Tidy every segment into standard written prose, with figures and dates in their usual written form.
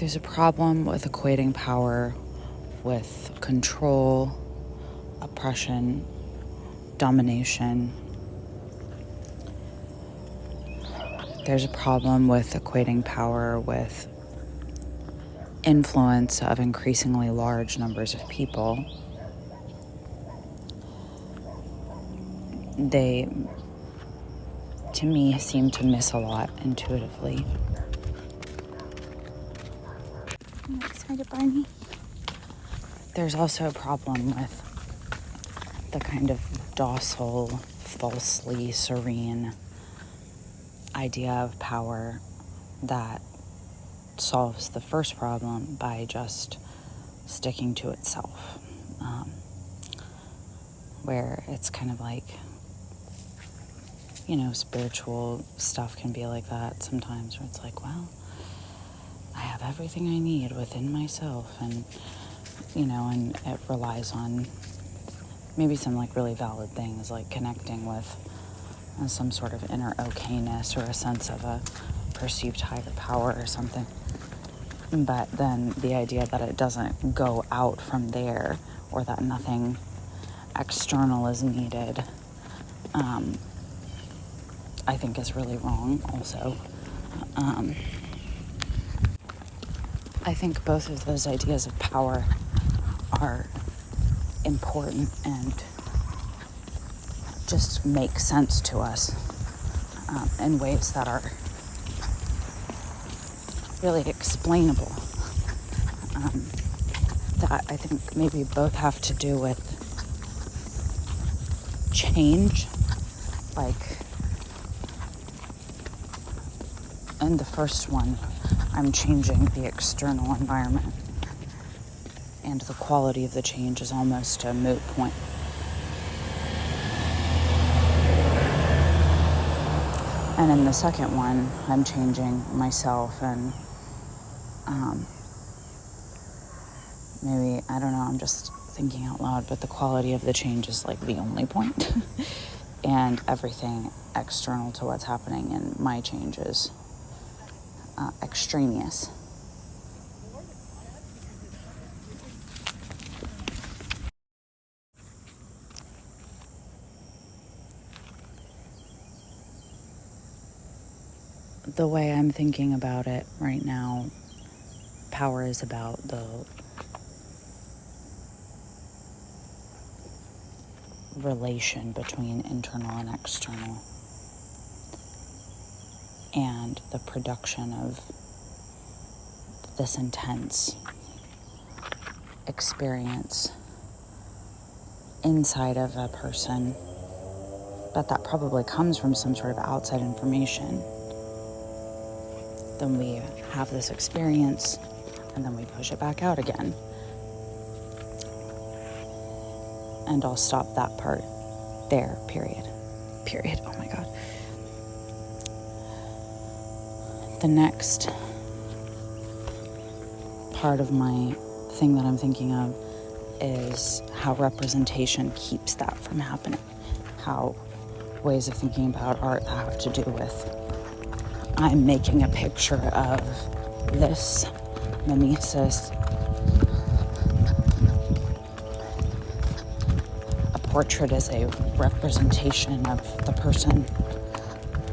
There's a problem with equating power with control, oppression, domination. There's a problem with equating power with influence of increasingly large numbers of people. They, to me, seem to miss a lot intuitively. I'm excited, Barney. There's also a problem with the kind of docile, falsely serene idea of power that solves the first problem by just sticking to itself. Where it's kind of like, spiritual stuff can be like that sometimes, where it's like, well, I have everything I need within myself, and and it relies on maybe some like really valid things, like connecting with some sort of inner okayness or a sense of a perceived higher power or something. But then the idea that it doesn't go out from there, or that nothing external is needed, I think is really wrong also. I think both of those ideas of power are important and just make sense to us in ways that are really explainable. That I think maybe both have to do with change. Like, in the first one, I'm changing the external environment, and the quality of the change is almost a moot point. And in the second one, I'm changing myself, and maybe, I don't know, I'm just thinking out loud, but the quality of the change is like the only point. And everything external to what's happening in my change is extraneous. The way I'm thinking about it right now, power is about the relation between internal and external, and the production of this intense experience inside of a person, but that probably comes from some sort of outside information. Then we have this experience, and then we push it back out again. And I'll stop that part there, period. Oh my God. The next part of my thing that I'm thinking of is how representation keeps that from happening. How ways of thinking about art have to do with, I'm making a picture of this mimesis, a portrait is a representation of the person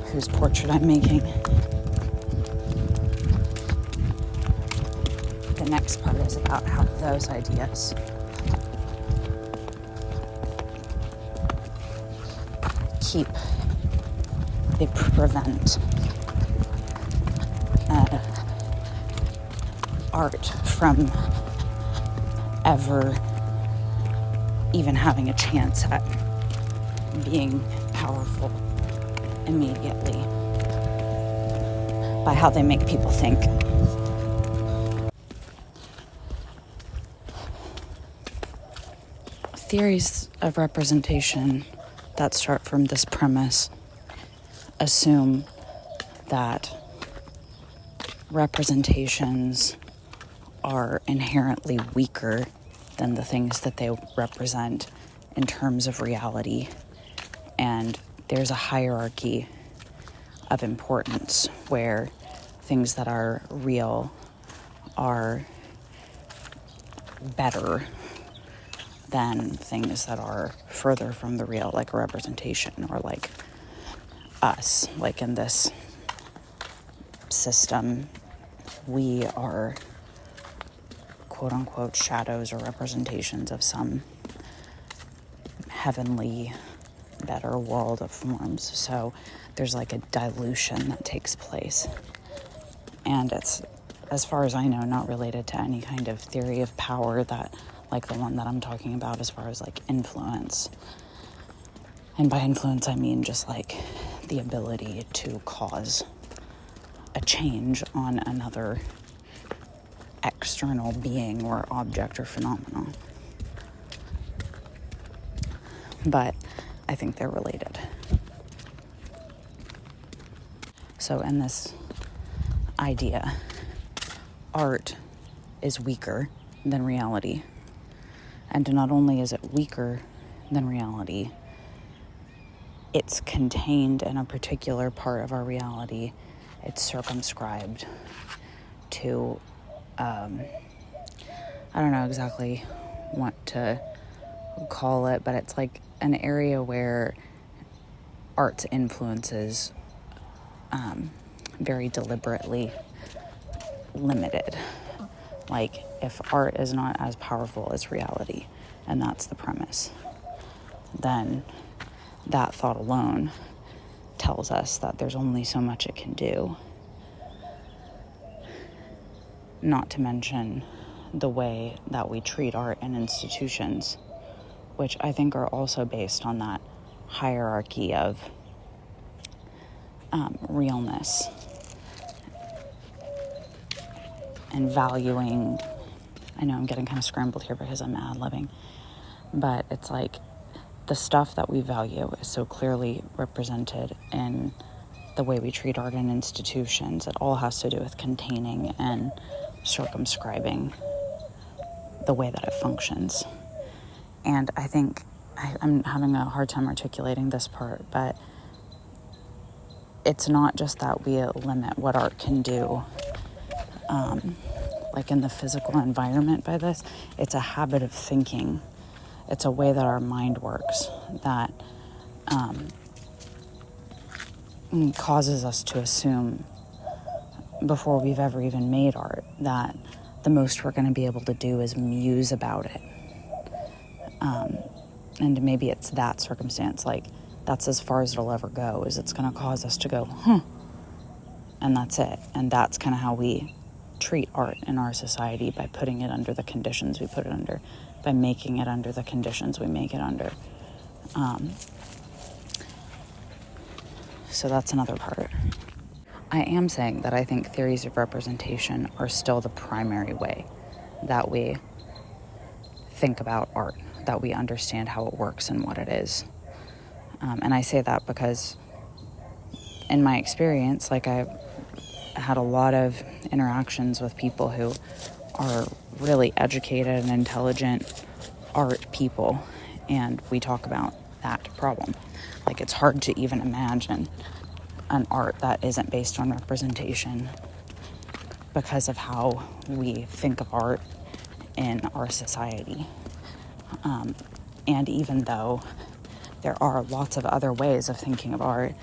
whose portrait I'm making. The next part is about how those ideas they prevent art from ever even having a chance at being powerful immediately by how they make people think. Theories of representation that start from this premise assume that representations are inherently weaker than the things that they represent in terms of reality, and there's a hierarchy of importance where things that are real are better than things that are further from the real, like a representation, or like us, like in this system, we are quote unquote shadows or representations of some heavenly, better world of forms. So there's like a dilution that takes place. And it's, as far as I know, not related to any kind of theory of power that, like the one that I'm talking about, as far as like influence. And by influence, I mean just like the ability to cause a change on another external being or object or phenomenon. But I think they're related. So in this idea, art is weaker than reality. And not only is it weaker than reality, it's contained in a particular part of our reality. It's circumscribed to, I don't know exactly what to call it, but it's like an area where art's influences very deliberately limited. Like, if art is not as powerful as reality, and that's the premise, then that thought alone tells us that there's only so much it can do. Not to mention the way that we treat art and institutions, which I think are also based on that hierarchy of realness and valuing. I know I'm getting kind of scrambled here because I'm ad-libbing, but it's like the stuff that we value is so clearly represented in the way we treat art and institutions. It all has to do with containing and circumscribing the way that it functions. And I think I'm having a hard time articulating this part, but it's not just that we limit what art can do, like in the physical environment by this. It's a habit of thinking. It's a way that our mind works that causes us to assume, before we've ever even made art, that the most we're going to be able to do is muse about it. And maybe it's that circumstance, like that's as far as it'll ever go, is it's going to cause us to go, and that's it. And that's kind of how we treat art in our society, by putting it under the conditions we put it under, by making it under the conditions we make it under. So that's another part. I am saying that I think theories of representation are still the primary way that we think about art, that we understand how it works and what it is. And I say that because in my experience, like, I've had a lot of interactions with people who are really educated and intelligent art people, and we talk about that problem. Like, it's hard to even imagine an art that isn't based on representation because of how we think of art in our society. And even though there are lots of other ways of thinking of art,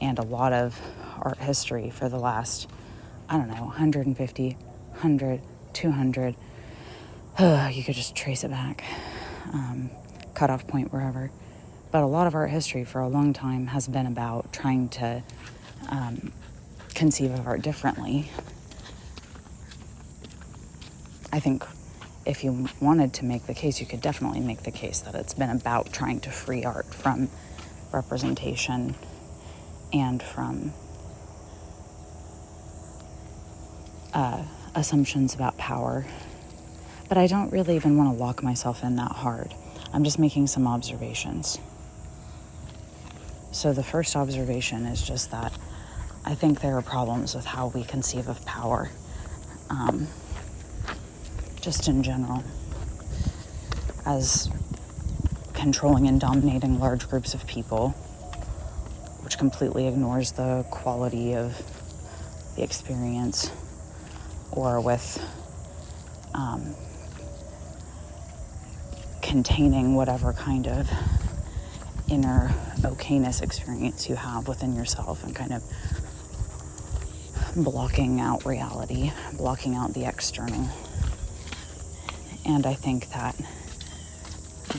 and a lot of art history for the last, 150, 100, 200, you could just trace it back, cutoff point wherever. But a lot of art history for a long time has been about trying to conceive of art differently. I think if you wanted to make the case, you could definitely make the case that it's been about trying to free art from representation and from assumptions about power. But I don't really even want to lock myself in that hard. I'm just making some observations. So the first observation is just that I think there are problems with how we conceive of power, just in general, as controlling and dominating large groups of people, which completely ignores the quality of the experience, or with containing whatever kind of inner okayness experience you have within yourself, and kind of blocking out reality, blocking out the external. And I think that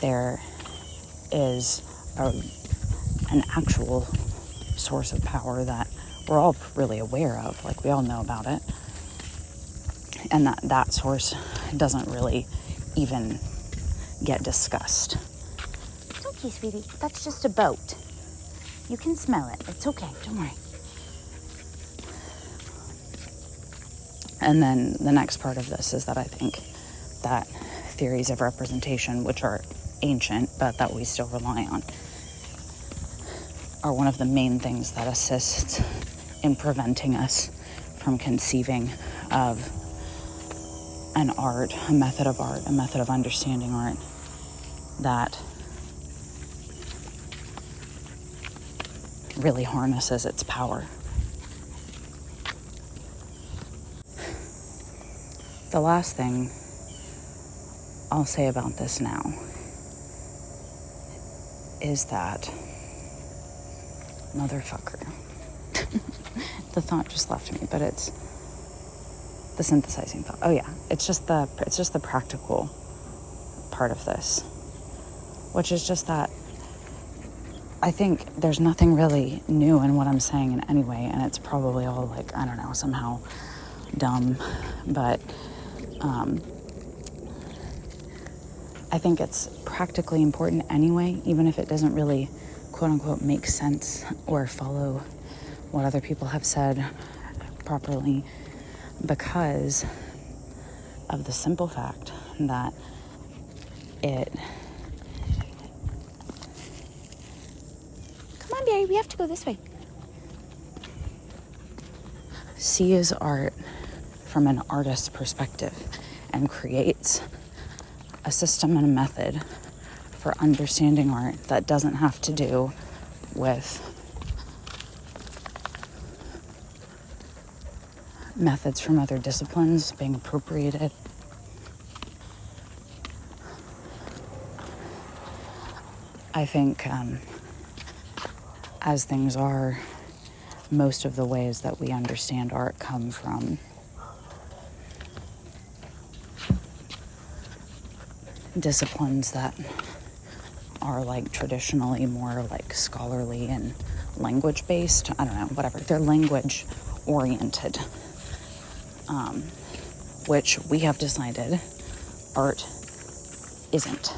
there is an actual source of power that we're all really aware of, like we all know about it, and that source doesn't really even get discussed. It's okay, sweetie. That's just a boat. You can smell it. It's okay. Don't worry. And then the next part of this is that I think that theories of representation, which are ancient but that we still rely on, are one of the main things that assists in preventing us from conceiving of an art, a method of understanding art that really harnesses its power. The last thing I'll say about this now is that motherfucker. The thought just left me, but it's the synthesizing thought. Oh yeah, it's just the practical part of this, which is just that I think there's nothing really new in what I'm saying in any way, and it's probably all like, I don't know, somehow dumb, but I think it's practically important anyway, even if it doesn't really quote unquote make sense or follow what other people have said properly, because of the simple fact that it... Come on, Barry, we have to go this way. Sees art from an artist's perspective and creates a system and a method for understanding art that doesn't have to do with methods from other disciplines being appropriated. I think as things are, most of the ways that we understand art come from disciplines that are like traditionally more like scholarly and language based. I don't know, whatever. They're language oriented, which we have decided art isn't.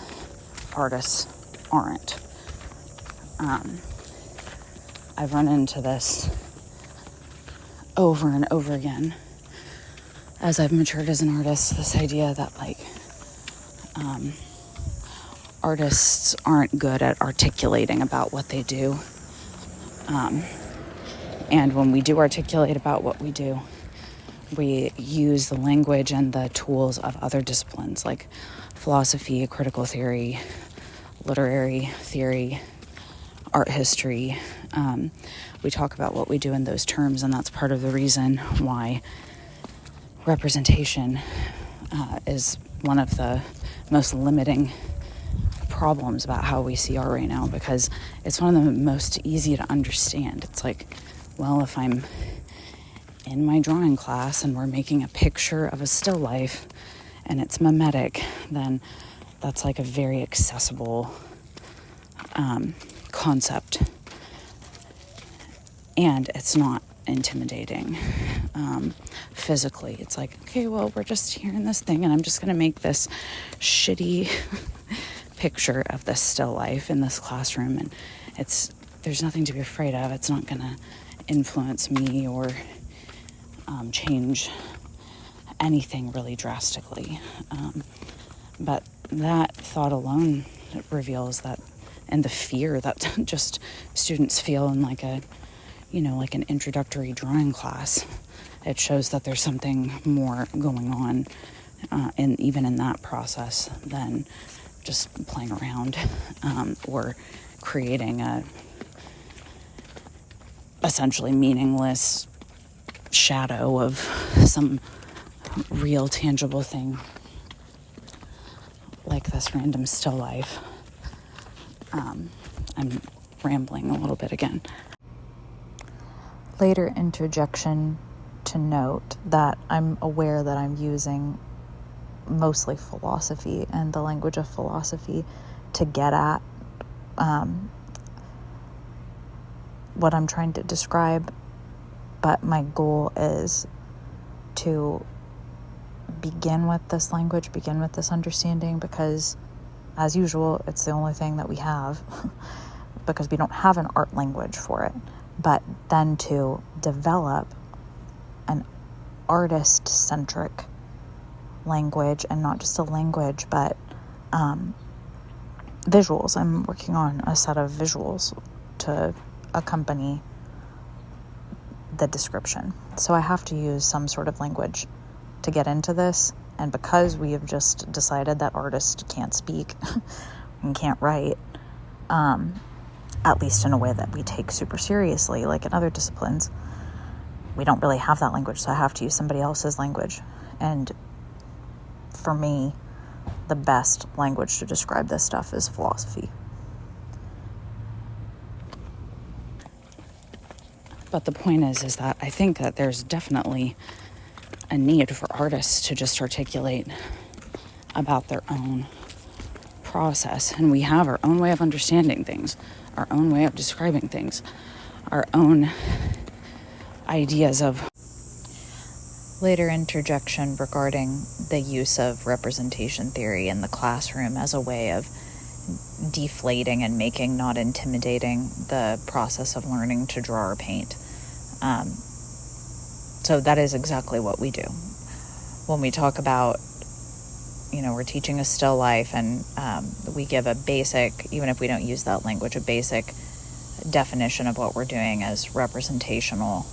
Artists aren't. I've run into this over and over again as I've matured as an artist, this idea that like artists aren't good at articulating about what they do. And when we do articulate about what we do, we use the language and the tools of other disciplines like philosophy, critical theory, literary theory, art history. We talk about what we do in those terms, and that's part of the reason why representation is one of the most limiting problems about how we see art right now, because it's one of the most easy to understand. It's like, well, if I'm in my drawing class and we're making a picture of a still life and it's mimetic, then that's like a very accessible concept, and it's not intimidating physically. It's like, okay, well, we're just here in this thing and I'm just going to make this shitty picture of this still life in this classroom, and there's nothing to be afraid of. It's not going to influence me or change anything really drastically. But that thought alone reveals that, and the fear that just students feel in like a, like an introductory drawing class, it shows that there's something more going on, and even in that process than just playing around or creating a essentially meaningless shadow of some real tangible thing. like this random still life. I'm rambling a little bit again. Later interjection to note that I'm aware that I'm using mostly philosophy and the language of philosophy to get at what I'm trying to describe, but my goal is to begin with this language, begin with this understanding, because as usual, it's the only thing that we have because we don't have an art language for it, but then to develop an artist-centric language, and not just a language, but visuals. I'm working on a set of visuals to accompany the description. So I have to use some sort of language to get into this. And because we have just decided that artists can't speak and can't write, at least in a way that we take super seriously, like in other disciplines, we don't really have that language. So I have to use somebody else's language. And for me, the best language to describe this stuff is philosophy. But the point is that I think that there's definitely a need for artists to just articulate about their own process. And we have our own way of understanding things, our own way of describing things, our own ideas of... Later interjection regarding the use of representation theory in the classroom as a way of deflating and making not intimidating the process of learning to draw or paint. So that is exactly what we do. When we talk about, we're teaching a still life, and we give a basic, even if we don't use that language, a basic definition of what we're doing as representational.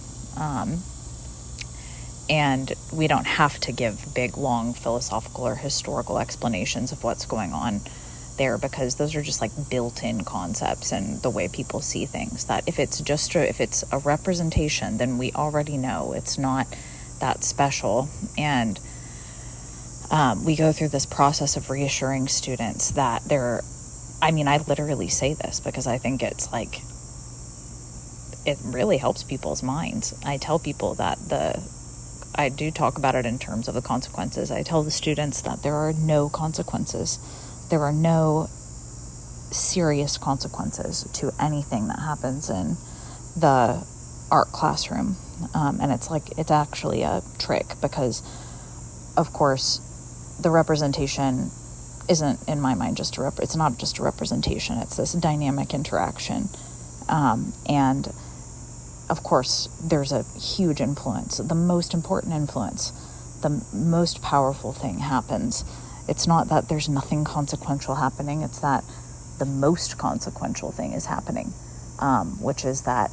And we don't have to give big, long philosophical or historical explanations of what's going on there, because those are just like built-in concepts and the way people see things. That if it's a representation, then we already know it's not that special. And we go through this process of reassuring students that I literally say this because I think it's like, it really helps people's minds. I tell people that I do talk about it in terms of the consequences. I tell the students that there are no consequences. There are no serious consequences to anything that happens in the art classroom. And it's actually a trick, because, of course, the representation isn't, in my mind, it's not just a representation. It's this dynamic interaction. And of course, there's a huge influence. The most important influence, the most powerful thing happens. It's not that there's nothing consequential happening. It's that the most consequential thing is happening, which is that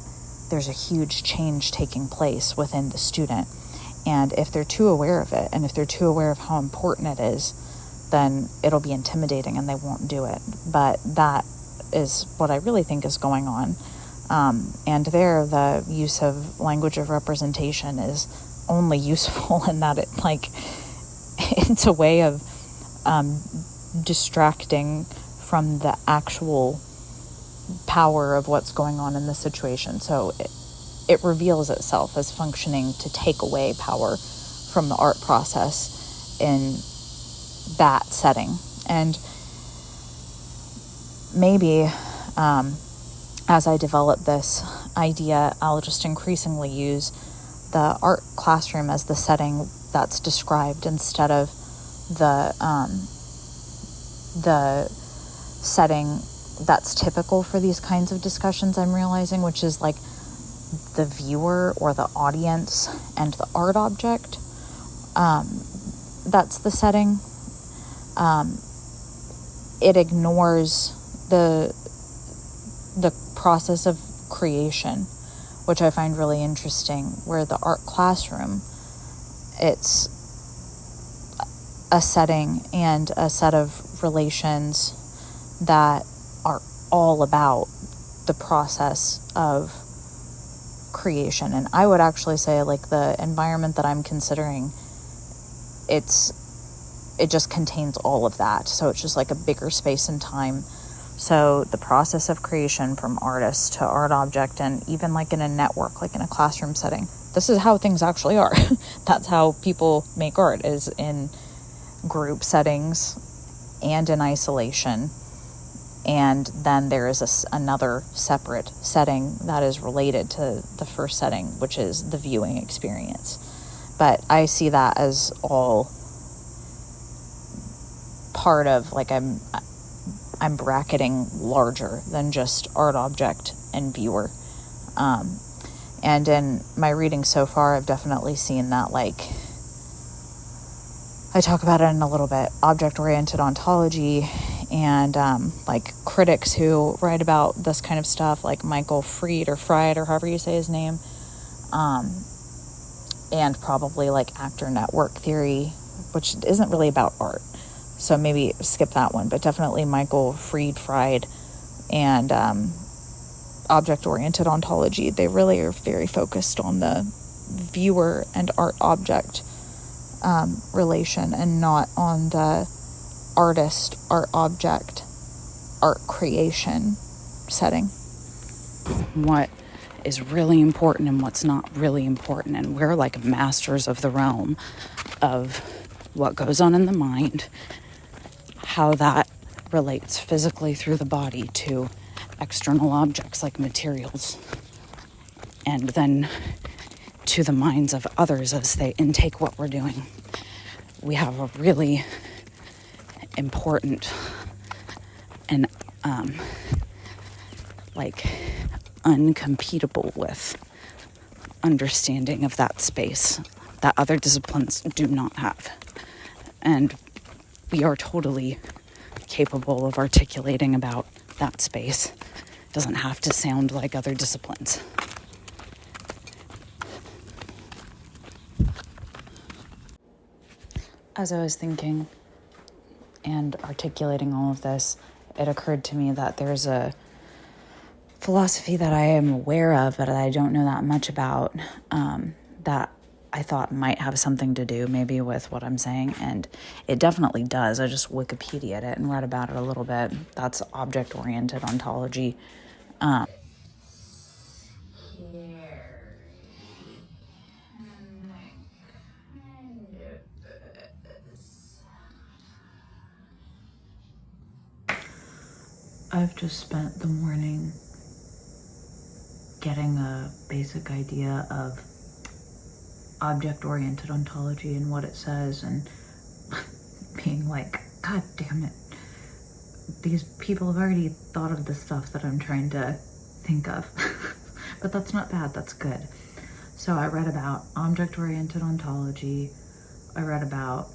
there's a huge change taking place within the student. And if they're too aware of it, and if they're too aware of how important it is, then it'll be intimidating and they won't do it. But that is what I really think is going on. And there, the use of language of representation is only useful in that it's a way of distracting from the actual power of what's going on in the situation. So it reveals itself as functioning to take away power from the art process in that setting. And maybe as I develop this idea, I'll just increasingly use the art classroom as the setting that's described, instead of the setting that's typical for these kinds of discussions, I'm realizing, which is like the viewer or the audience and the art object. That's the setting. It ignores the process of creation, which I find really interesting, where the art classroom, it's a setting and a set of relations that are all about the process of creation. And I would actually say, like, the environment that I'm considering, it's it just contains all of that. So it's just like a bigger space and time. So the process of creation from artist to art object, and even like in a network, like in a classroom setting, this is how things actually are. That's how people make art, is in group settings and in isolation. And then there is another separate setting that is related to the first setting, which is the viewing experience. But I see that as all part of, like, I'm bracketing larger than just art object and viewer. And in my reading so far, I've definitely seen that, like, I talk about it in a little bit, object-oriented ontology, and like critics who write about this kind of stuff, like Michael Fried or however you say his name, and probably like actor network theory, which isn't really about art, so maybe skip that one, but definitely Michael Fried, and object-oriented ontology. They really are very focused on the viewer and art object relation, and not on the artist, art object, art creation setting. What is really important and what's not really important, and we're like masters of the realm of what goes on in the mind, how that relates physically through the body to external objects like materials, and then to the minds of others as they intake what we're doing. We have a really important and like uncompetable with understanding of that space that other disciplines do not have. And we are totally capable of articulating about that space. It doesn't have to sound like other disciplines. As I was thinking and articulating all of this, it occurred to me that there's a philosophy that I am aware of, but I don't know that much about, that I thought might have something to do maybe with what I'm saying, and it definitely does. I just Wikipedia'd it and read about it a little bit. That's object-oriented ontology. I've just spent the morning getting a basic idea of object-oriented ontology and what it says, and being like, God damn it, these people have already thought of the stuff that I'm trying to think of. But that's not bad, that's good. So I read about object-oriented ontology, I read about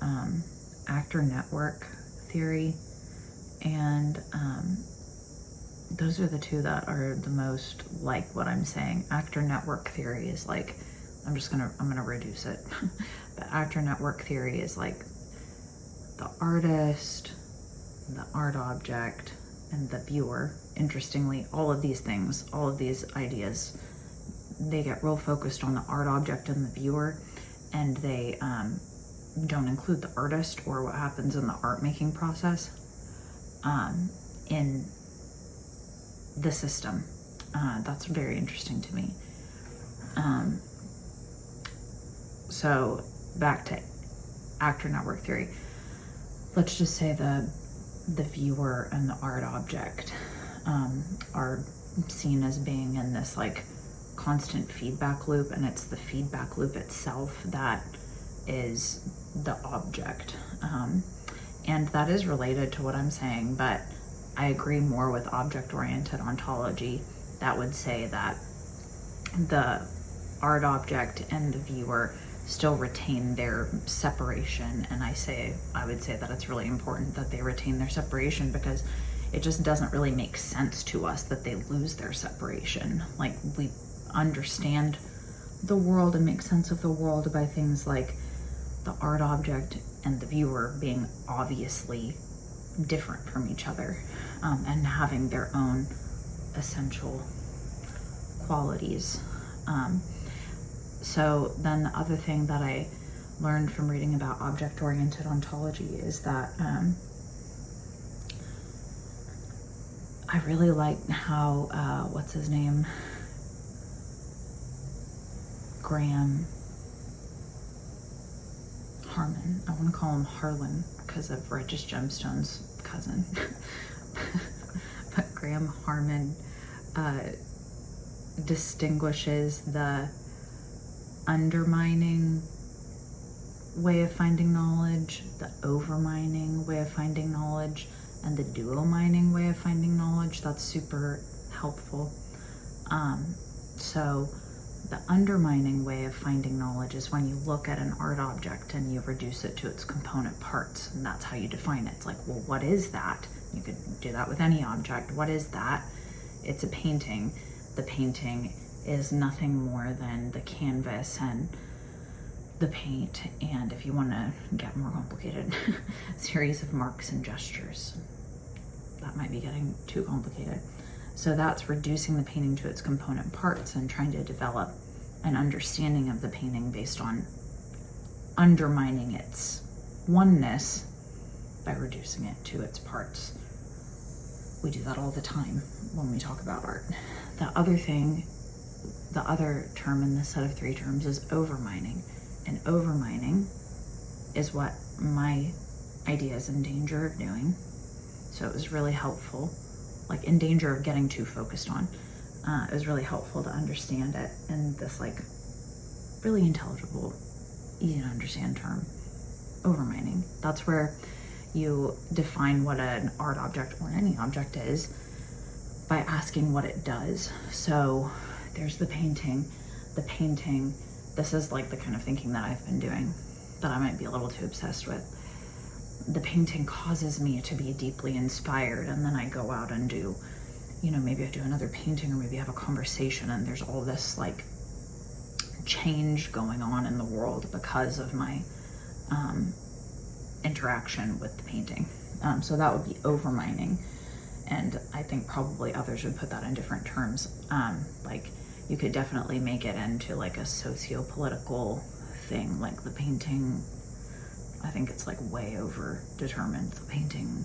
actor network theory, and those are the two that are the most like what I'm saying. Actor network theory is like, I'm gonna reduce it. But actor network theory is like the artist, the art object, and the viewer. Interestingly, all of these things, all of these ideas, they get real focused on the art object and the viewer, and they don't include the artist or what happens in the art making process in the system. That's very interesting to me. So back to actor network theory. Let's just say the viewer and the art object are seen as being in this like constant feedback loop, and it's the feedback loop itself that is the object. And that is related to what I'm saying, but I agree more with object-oriented ontology that would say that the art object and the viewer still retain their separation, and I would say that it's really important that they retain their separation, because it just doesn't really make sense to us that they lose their separation. Like, we understand the world and make sense of the world by things like the art object and the viewer being obviously different from each other, and having their own essential qualities. So then the other thing that I learned from reading about object-oriented ontology is that I really like how, what's his name? Graham Harman. I want to call him Harlan because of Righteous Gemstone's cousin. But Graham Harman distinguishes the undermining way of finding knowledge, the overmining way of finding knowledge, and the duomining way of finding knowledge. That's super helpful. So the undermining way of finding knowledge is when you look at an art object and you reduce it to its component parts, and that's how you define it. It's like, well, what is that? You could do that with any object. What is that? It's a painting. The painting is nothing more than the canvas and the paint, and if you want to get more complicated, series of marks and gestures. That might be getting too complicated. So that's reducing the painting to its component parts and trying to develop an understanding of the painting based on undermining its oneness by reducing it to its parts. We do that all the time when we talk about art. The other thing, the other term in this set of 3 terms is overmining. And overmining is what my idea is in danger of doing. So it was really helpful, like in danger of getting too focused on. It was really helpful to understand it in this like really intelligible, easy to understand term, overmining. That's where you define what an art object or any object is by asking what it does. So there's the painting. The painting, this is like the kind of thinking that I've been doing that I might be a little too obsessed with. The painting causes me to be deeply inspired, and then I go out and do, you know, maybe I do another painting, or maybe have a conversation, and there's all this like change going on in the world because of my interaction with the painting. So that would be overmining, and I think probably others would put that in different terms. Like you could definitely make it into like a socio-political thing, like the painting, I think it's like way over determined. The painting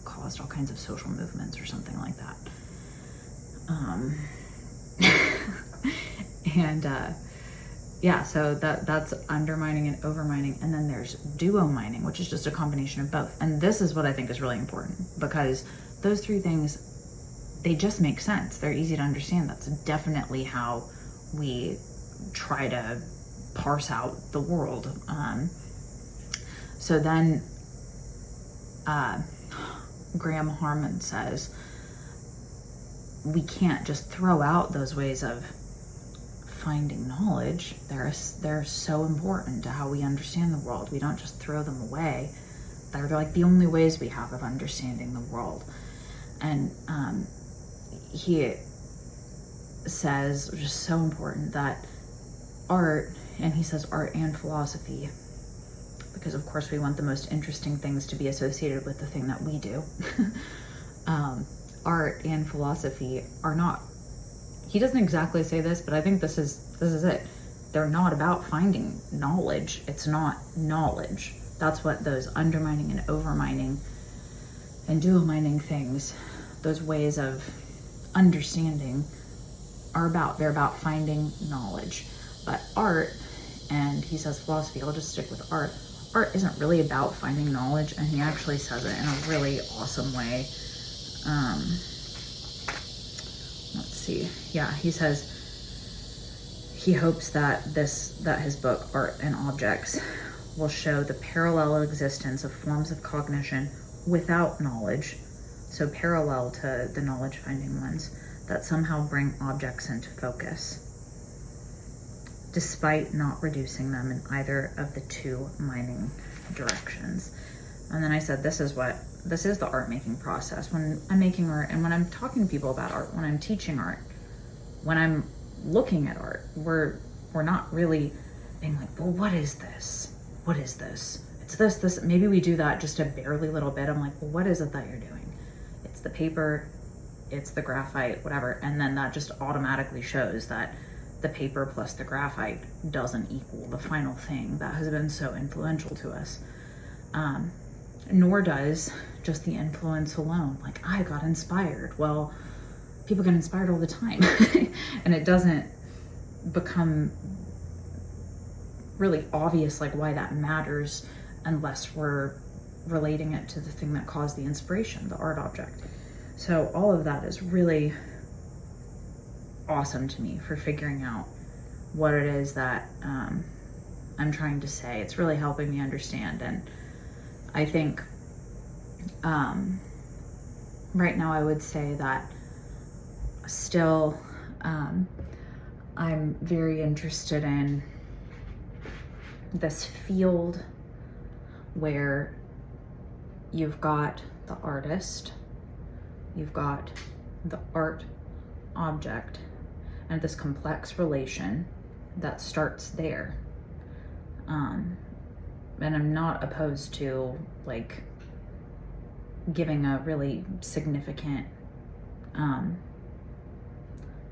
caused all kinds of social movements or something like that. Yeah, so that's undermining and overmining. And then there's duomining, which is just a combination of both. And this is what I think is really important, because those 3 things, they just make sense. They're easy to understand. That's definitely how we try to parse out the world. So then Graham Harman says we can't just throw out those ways of finding knowledge. They're so important to how we understand the world. We don't just throw them away. They're like the only ways we have of understanding the world. And he says, which is so important, that art, and he says art and philosophy, because of course we want the most interesting things to be associated with the thing that we do. Art and philosophy are not, he doesn't exactly say this, but I think this is it. They're not about finding knowledge. It's not knowledge. That's what those undermining and overmining and duomining things, those ways of understanding, are about. They're about finding knowledge. But art, and he says philosophy, I'll just stick with art. Art isn't really about finding knowledge, and he actually says it in a really awesome way. Let's see. Yeah, he says he hopes that his book, Art and Objects, will show the parallel existence of forms of cognition without knowledge, so parallel to the knowledge-finding ones, that somehow bring objects into focus, despite not reducing them in either of the 2 mining directions. And then I said, this is the art making process. When I'm making art, and when I'm talking to people about art, when I'm teaching art, when I'm looking at art, we're not really being like, well, what is this? What is this? It's this. Maybe we do that just a barely little bit. I'm like, well, what is it that you're doing? It's the paper, it's the graphite, whatever. And then that just automatically shows that the paper plus the graphite doesn't equal the final thing that has been so influential to us. Nor does just the influence alone. Like, I got inspired. Well, people get inspired all the time. And it doesn't become really obvious like why that matters unless we're relating it to the thing that caused the inspiration, the art object. So all of that is really awesome to me for figuring out what it is that I'm trying to say. It's really helping me understand. And I think right now I would say that still I'm very interested in this field where you've got the artist, you've got the art object, and this complex relation that starts there. And I'm not opposed to like giving a really significant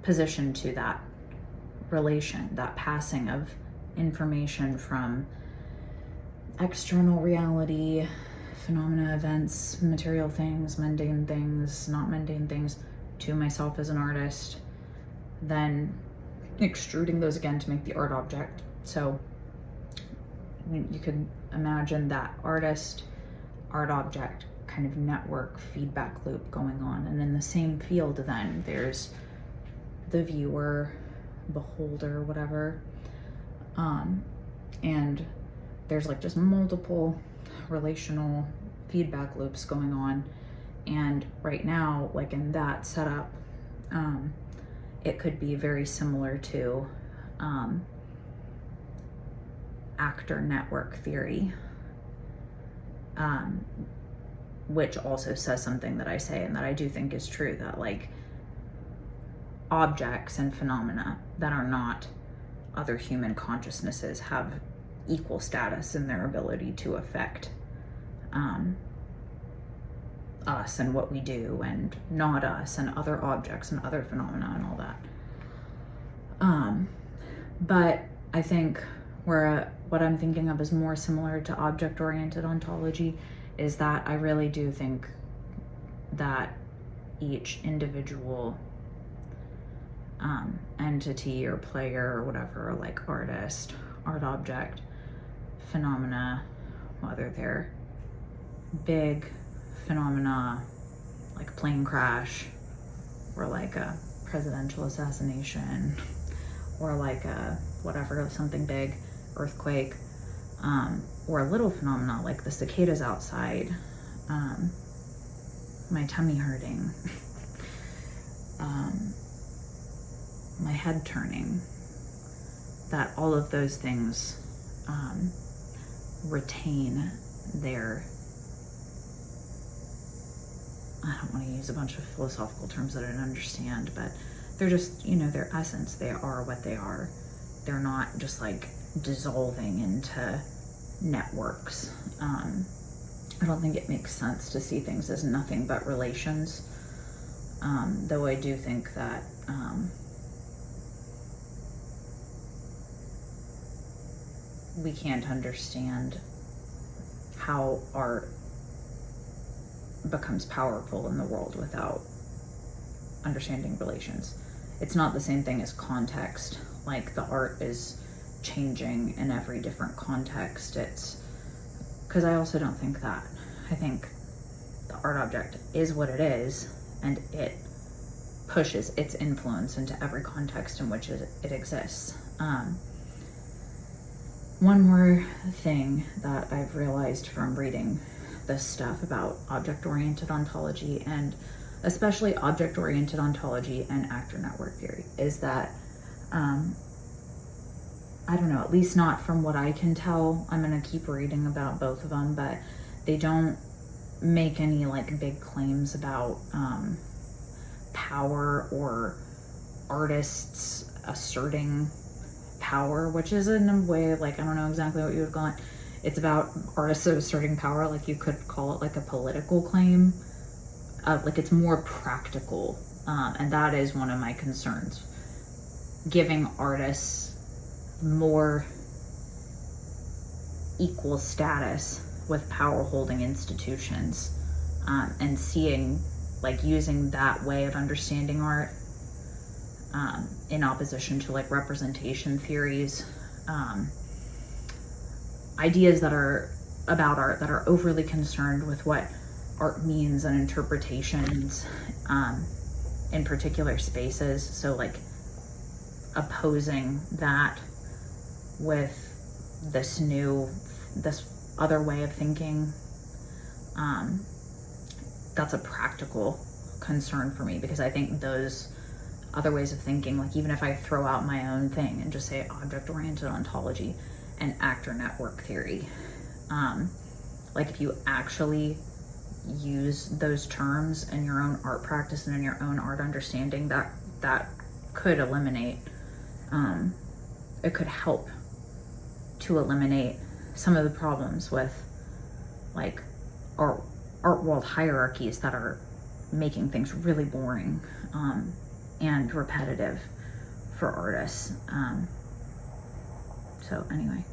position to that relation, that passing of information from external reality, phenomena, events, material things, mundane things, not mundane things, to myself as an artist, then extruding those again to make the art object. So you could imagine that artist, art object kind of network feedback loop going on. And in the same field then there's the viewer, beholder, whatever. And there's like just multiple relational feedback loops going on. And right now, like in that setup, it could be very similar to actor network theory, which also says something that I say and that I do think is true, that like objects and phenomena that are not other human consciousnesses have equal status in their ability to affect us and what we do, and not us and other objects and other phenomena and all that. But I think what I'm thinking of is more similar to object-oriented ontology, is that I really do think that each individual entity or player or whatever, like artist, art object, phenomena, whether they're big phenomena like plane crash, or like a presidential assassination, or like a whatever, something big, earthquake, or a little phenomena like the cicadas outside, my tummy hurting, my head turning, that all of those things retain their, I don't want to use a bunch of philosophical terms that I don't understand, but they're just, their essence. They are what they are. They're not just like dissolving into networks. I don't think it makes sense to see things as nothing but relations, though I do think that we can't understand how art becomes powerful in the world without understanding relations. It's not the same thing as context. Like the art is changing in every different context. It's because I also don't think that. I think the art object is what it is, and it pushes its influence into every context in which it exists. One more thing that I've realized from reading this stuff about object-oriented ontology, and especially object-oriented ontology and actor network theory, is that I don't know, at least not from what I can tell. I'm going to keep reading about both of them, but they don't make any like big claims about power or artists asserting power, which is in a way, like, I don't know exactly what you would call it. It's about artists asserting power. Like you could call it like a political claim. Like it's more practical. And that is one of my concerns giving artists more equal status with power holding institutions, and seeing, like, using that way of understanding art in opposition to like representation theories, ideas that are about art that are overly concerned with what art means and interpretations in particular spaces. So like opposing that with this other way of thinking, that's a practical concern for me, because I think those other ways of thinking, like even if I throw out my own thing and just say object-oriented ontology and actor network theory, like if you actually use those terms in your own art practice and in your own art understanding, that could eliminate, it could help to eliminate some of the problems with like art world hierarchies that are making things really boring and repetitive for artists. So anyway.